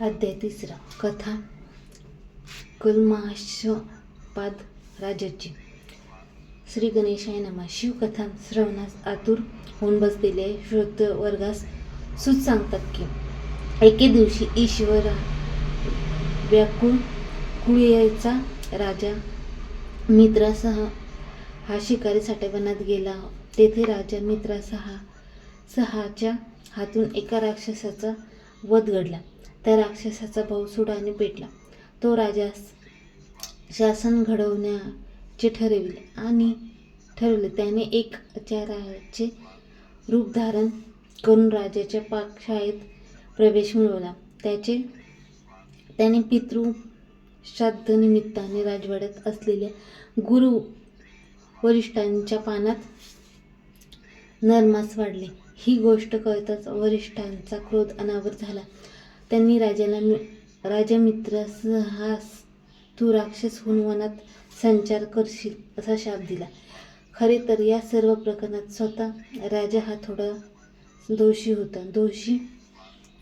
अध्याय 3 कथा कल्माषपाद राजाची. श्री गणेशाय नमः. शिवकथा श्रवणास आतुर होऊन बसलेले श्रोते वर्गास सुत सांगतात की एके दिवशी ईश्वर व्याकुळ कुळीचा राजा मित्रासह हा शिकारीसाठी वनात गेला. तेथे राजा मित्रासहाच्या हातून एका राक्षसाचा वध घडला. त्या राक्षसाचा भाऊ सुडाने पेटला. तो राजास शासन घडवण्याचे ठरवले. त्याने एक आचार्याचे रूप धारण करून राजाच्या पाकशाळेत प्रवेश मिळवला. त्याने पितृश्राद्धनिमित्ताने राजवाड्यात असलेल्या गुरु वरिष्ठांच्या पानात नरमास वाढले. ही गोष्ट कळताच वरिष्ठांचा क्रोध अनावर झाला. त्यांनी राजा मित्रासहास तू राक्षस होऊन वनात संचार करशील असा शाप दिला. खरे तर या सर्व प्रकरणात स्वतः राजा हा थोडा दोषी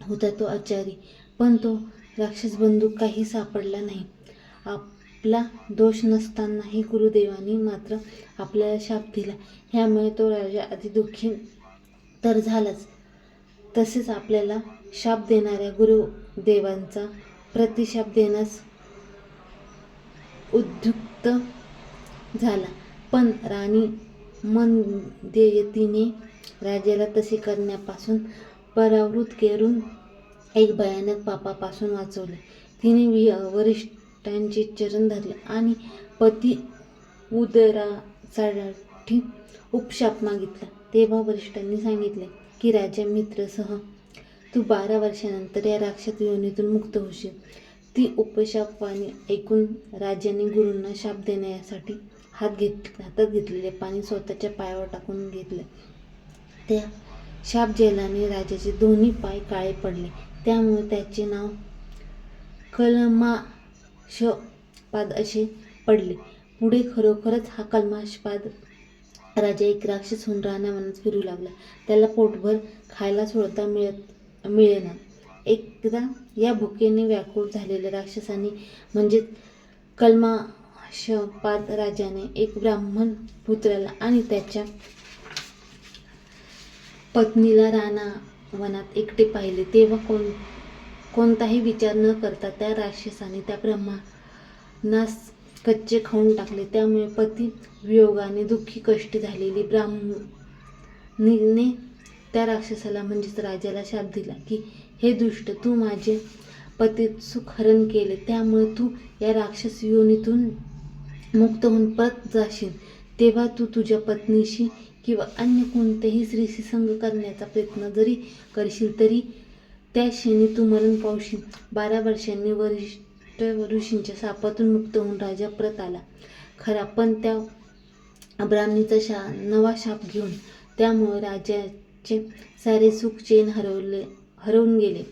होता तो आचारी. पण तो राक्षसबंधू काही सापडला नाही. आपला दोष नसतानाही गुरुदेवांनी मात्र आपल्याला शाप दिला. ह्यामुळे तो राजा अति दुःखी तर झालाच, तसेच आपल्याला शाप देणाऱ्या गुरुदेवांचा प्रतिशाप देण्यास उद्युक्त झाला. पण राणी मंदयतीने राजाला तसे करण्यापासून परावृत्त करून एक भयानक पापापासून वाचवले. तिने वरिष्ठांचे चरण धरले आणि पती उदरासाठी उपशाप मागितला. तेव्हा वरिष्ठांनी सांगितले की राजा मित्रसह तू 12 वर्षानंतर या राक्षस योनीतून मुक्त होशील. ती उपशापवाणी ऐकून राजाने गुरूंना शाप देण्यासाठी हातात घेतलेले पाणी स्वतःच्या पायावर टाकून घेतले. त्या शाप जलाने राजाचे दोन्ही पाय काळे पडले. त्यामुळे त्याचे नाव कल्माषपाद असे पडले. पुढे खरोखरच हा कल्माषपाद राजा एक राक्षस होऊन रानावनात फिरू लागला. त्याला पोटभर खायला सोडता मिळेना. एकदा या भुकेने व्याकुळ झालेल्या राक्षसाने म्हणजेच कल्माषपाद राजाने एक ब्राह्मण पुत्राला आणि त्याच्या पत्नीला रानावनात एकटे पाहिले. तेव्हा कोणताही विचार न करता त्या राक्षसाने त्या ब्राह्मणास कच्चे खाऊन टाकले. त्यामुळे पती वियोगाने दुःखी कष्टी झालेली ब्राह्मणीने त्या राक्षसाला म्हणजेच राजाला शाप दिला की हे दुष्ट, तू माझे पतीचे सुख हरण केले. त्यामुळे तू या राक्षस योनीतून मुक्त होऊन परत जाशील. तेव्हा तू तुझ्या पत्नीशी किंवा अन्य कोणत्याही स्त्रीशी संग करण्याचा प्रयत्न जरी करशील तरी त्या क्षणी तू मरण पावशील. 12 वर्षांनी वरिष्ठ ऋषींच्या शापातून मुक्त होऊन राजा परत आला खरा, पण त्या ब्राह्मणीचा नवा शाप घेऊन. त्यामुळे राजाचे सारे सुख चैन हरवून गेले.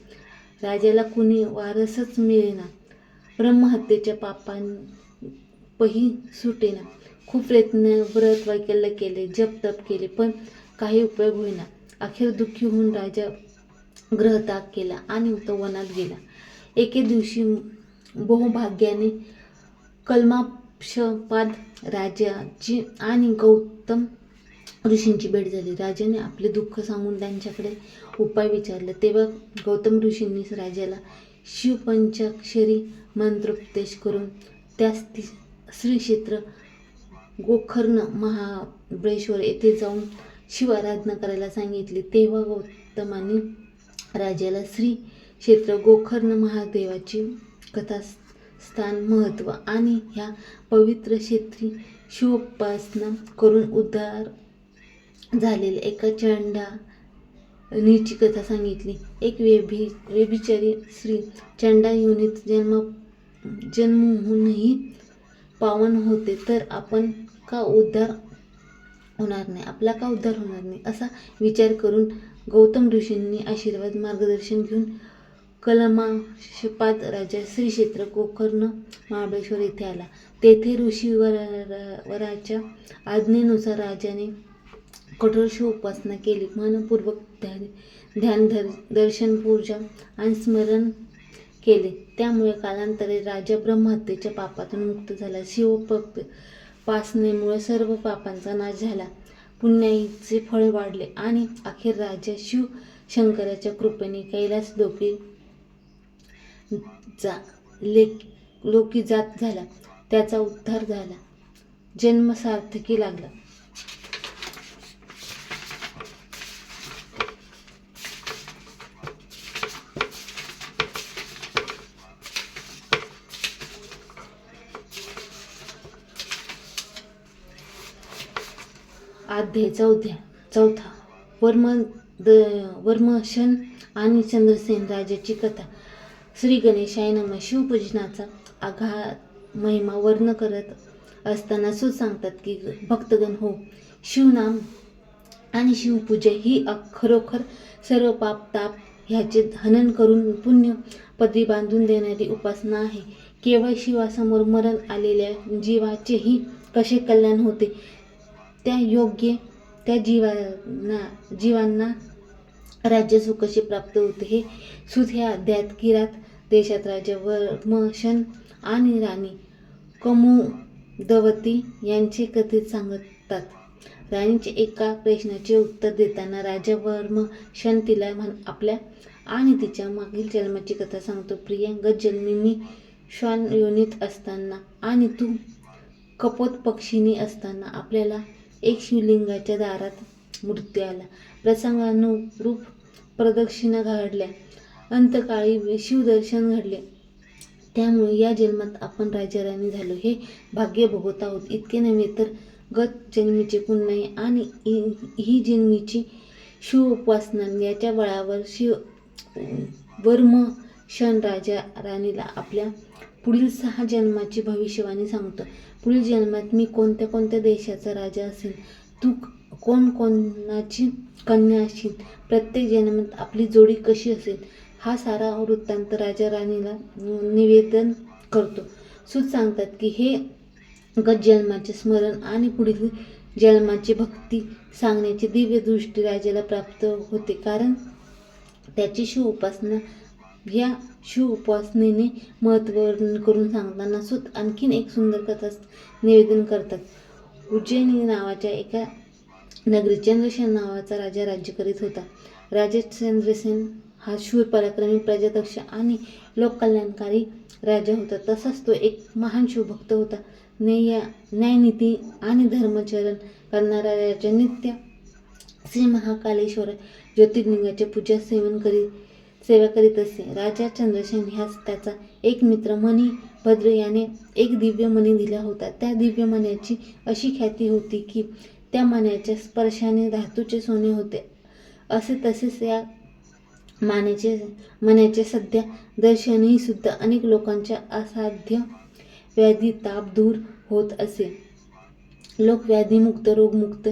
राजाला कुणी वारसच मिळेना. ब्रह्महत्येच्या पापापही सुटेना. खूप प्रयत्न, व्रत वैकल्य केले, जप तप केले, पण काही उपयोग होईना. अखेर दुःखी होऊन राजा गृहत्याग केला आणि तो वनात गेला. एके दिवशी बहुभाग्याने कल्माषपाद राजाची आणि गौतम ऋषींची भेट झाली. राजाने आपले दुःख सांगून त्यांच्याकडे उपाय विचारले. तेव्हा गौतम ऋषींनी राजाला शिवपंचाक्षरी मंत्रोपदेश करून त्यास श्री क्षेत्र गोकर्ण महाबळेश्वर येथे जाऊन शिव आराधना करायला सांगितली. तेव्हा गौतमांनी राजाला श्री क्षेत्र गोकर्ण महादेवाची कथा, स्थान, महत्त्व आणि ह्या पवित्र क्षेत्री शिवोपासना करून उद्धार झालेल्या एका चंडालीची कथा सांगितली. एक व्यभिचारी स्त्री चंडा योनीत जन्महूनही पावन होते, तर आपला का उद्धार होणार नाही असा विचार करून गौतम ऋषींनी आशीर्वाद मार्गदर्शन घेऊन कल्माषपाद राजा श्री क्षेत्र गोकर्ण महाबळेश्वर येथे आला. तेथे ऋषीवराच्या आज्ञेनुसार राजाने कठोर शिव उपासना केली. मनपूर्वक ध्यान, दर्शन, पूजा आणि स्मरण केले. त्यामुळे कालांतरे राजा ब्रह्महत्येच्या पापातून मुक्त झाला. शिवोपासनेमुळे सर्व पापांचा नाश झाला. पुण्याईचे फळ वाढले आणि अखेर राजा शिवशंकराच्या कृपेने कैलास लोकी जात झाला. त्याचा उद्धार झाला. जन्म सार्थकी लागला. अध्याय चौथा वर्मशन आणि चंद्रसेन राजाची कथा. श्री गणेशाय नमः. शिवपूजनाचा आगाध महिमा वर्ण करत असताना सूत सांगतात की भक्तगण हो, शिवनाम आणि शिवपूजा ही खरोखर सर्व पाप ताप ह्याचे हनन करून पुण्य पदरी बांधून देणारी उपासना आहे. केवळ शिवासमोर मरण आलेल्या जीवाचेही कसे कल्याण होते, त्या योग्य त्या जीवांना राज्यसुख कसे प्राप्त होते हे सूत ह्या अध्यायात किरात देशात राजा वर्मशन आणि राणी कौमुदवती यांचे कथेत सांगतात. राणीचे एका प्रश्नाचे उत्तर देताना राजा वर्मशन तिला आपल्या आणि तिच्या मागील जन्माची कथा सांगतो. प्रिया, गत जन्मी मी श्वान योनीत असताना आणि तू कपोत पक्षिणी असताना आपल्याला एक शिवलिंगाच्या दारात मृत्यू आला. प्रसंगानुरूप प्रदक्षिणा घडल्या. अंतकाळी शिवदर्शन घडले. त्यामुळे या जन्मात आपण राजा-राणी झालो हे भाग्य भोगत आहोत. इतके नव्हे तर गत जन्मीचे पुण्याई आणि ही जन्मीची शिवोपासना याच्या बळावर वर्मशन राजा राणीला आपल्या पुढील 6 जन्माची भविष्यवाणी सांगतो. पुढील जन्मात मी कोणत्या कोणत्या देशाचा राजा असेन, तू कोणाची कन्या असशील, प्रत्येक जन्मात आपली जोडी कशी असेल, हा सारा वृत्तांत राजा राणीला निवेदन करतो. सूत सांगतात की हे गत जन्माचे स्मरण आणि पुढील जन्माची भक्ती सांगण्याची दिव्य दृष्टी राजाला प्राप्त होते, कारण त्याची शिवोपासना या शिवोपासनेने महत्त्व वर्णन करून सांगताना सूत आणखीन एक सुंदर कथा निवेदन करतात. उज्जैनी नावाच्या एका नगरीत चंद्रसेन नावाचा राजा राज्य करीत होता. राजा चंद्रसेन हा शूर, पराक्रमी, प्रजादक्ष आणि लोककल्याणकारी राजा होता. तसाच तो एक महान शिवभक्त होता. न्यायनीती आणि धर्माचरण करणारा राजा नित्य श्री महाकालेश्वर ज्योतिर्लिंगाचे पूजा सेवा करीत असे. राजा चंद्रसेन ह्यास त्याचा एक मित्र मणिभद्र याने एक दिव्य मणी दिला होता. त्या दिव्य मण्याची अशी ख्याती होती की त्या मण्याच्या स्पर्शाने धातूचे सोने होते. तसेच या मण्याचे सध्या दर्शनही सुद्धा अनेक लोकांच्या असाध्य व्याधी ताप दूर होत असे. लोक व्याधीमुक्त, रोगमुक्त,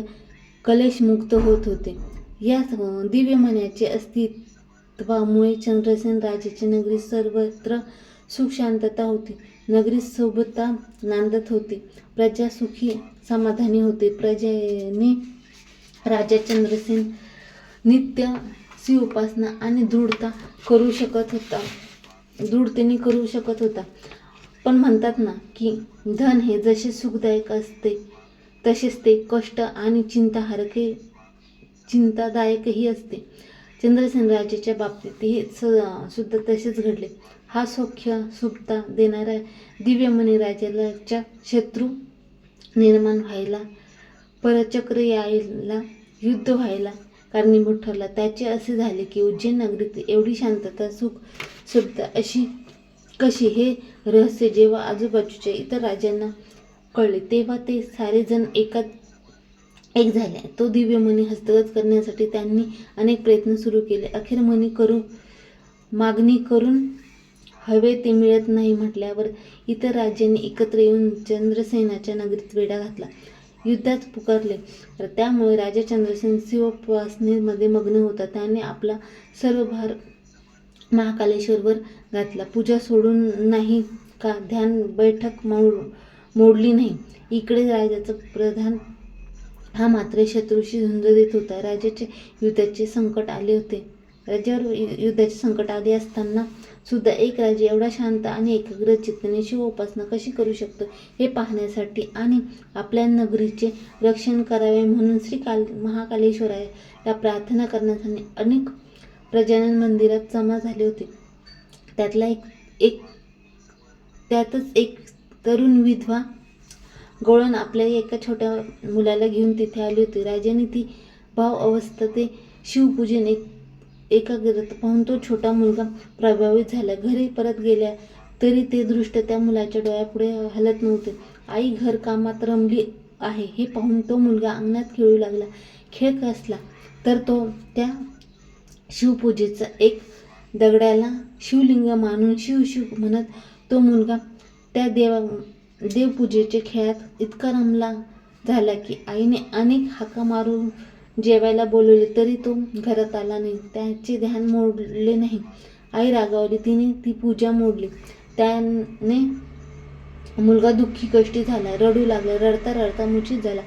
कलेशमुक्त होत होते. या दिव्य मण्याचे अस्तित्वामुळे चंद्रसेन राजाची नगरी सर्वत्र सुख शांतता होती. नगरी सोबता नांदत होती. प्रजा सुखी समाधानी होते. प्रजेने राजा चंद्रसेन नित्य शिवोपासना आणि दृढतेने करू शकत होता. पण म्हणतात ना की धन हे जसे सुखदायक असते तसेच ते कष्ट आणि चिंतादायकही असते. चंद्रसेन राजाच्या बाबतीत हे सुद्धा तसेच घडले. हा सौख्य सुखता देणारा दिव्यमणी राजाच्या शत्रू निर्माण व्हायला, परचक्र यायला, युद्ध व्हायला कारणीभूत ठरला. त्याचे असे झाले की उज्जैन नगरीत एवढी शांतता, सुख सुखता अशी कशी हे रहस्य जेव्हा आजूबाजूच्या इतर राजांना कळले, तेव्हा ते सारे जण एक झाले. तो दिव्य मणी हस्तगत करण्यासाठी त्यांनी अनेक प्रयत्न सुरू केले. अखेर मणी मागणी करून हवे ते मिळत नाही म्हटल्यावर इतर राज्यांनी एकत्र येऊन चंद्रसेनाच्या नगरीत वेढा घातला, युद्धात पुकारले. त्यामुळे राजा चंद्रसेन शिवोपासनेमध्ये मग्न होता. त्याने आपला सर्व भार महाकालेश्वरवर घातला. पूजा सोडून नाही का ध्यान बैठक मोडली नाही. इकडे राजाचा प्रधान हा मात्र शत्रूशी झुंज देत होता. राजाचे युद्धाचे संकट आले होते. राज्यावर युद्धाचे संकट आले असताना सुद्धा एक राजा एवढा शांत आणि एकाग्र चित्ताने शिवोपासना कशी करू शकतो हे पाहण्यासाठी आणि आपल्या नगरीचे रक्षण करावे म्हणून महाकालेश्वराला प्रार्थना करण्यासाठी अनेक प्रजाजन मंदिरात जमा झाले होते. त्यातच एक तरुण विधवा गवळण आपल्या एका छोट्या मुलाला घेऊन तिथे आली होती. राजाने ती भाव अवस्था ते शिवपूजन एकाग्रता पाहून तो छोटा मुलगा प्रभावित झाला. घरी परत गेल्या तरी ते दृश्य त्या मुलाच्या डोळ्यापुढे हलत नव्हते. आई घर कामात रमली आहे हे पाहून तो मुलगा अंगणात खेळू लागला. खेळ कसला तर तो त्या शिवपूजेचा एक दगडाला शिवलिंग मानून शिव शिव म्हणत तो मुलगा त्या देवपूजेच्या खेळात इतका रमला झाला की आईने अनेक हाका मारून जेवायला बोलवले तरी तो घरात आला नाही. त्याचे ध्यान मोडले नाही. आई रागावली. तिने ती पूजा मोडली. त्याने मुलगा दुःखी कष्टी झाला. रडू लागला. रडता रडता मूर्छित झाला.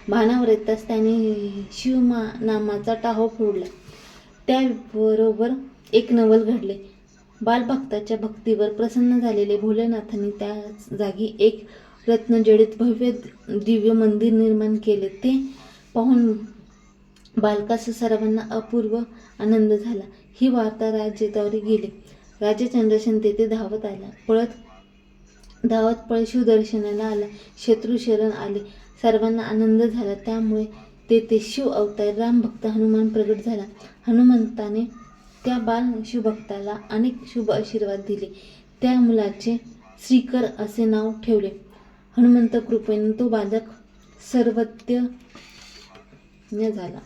भानावर येताच त्याने शिव नामाचा टाहो फोडला. त्याबरोबर एक नवल घडले. बालभक्ताच्या भक्तीवर प्रसन्न झालेले भोलेनाथांनी त्या जागी एक रत्नजडित भव्य दिव्य मंदिर निर्माण केले. ते पाहून बालकास सर्वांना अपूर्व आनंद झाला. ही वार्ता राजेद्वारे गेली. राजा चंद्रसेन तेथे धावत पळत शिवदर्शनाला आला. शत्रू शरण आले. सर्वांना आनंद झाला. त्यामुळे तेथे शिव अवतार रामभक्त हनुमान प्रगट झाला. हनुमंताने त्या बाल शिवभक्ताला अनेक शुभ आशीर्वाद दिले. त्या मुलाचे श्रीकर असे नाव ठेवले. हनुमंत कृपेने तो बालक सर्वज्ञ झाला.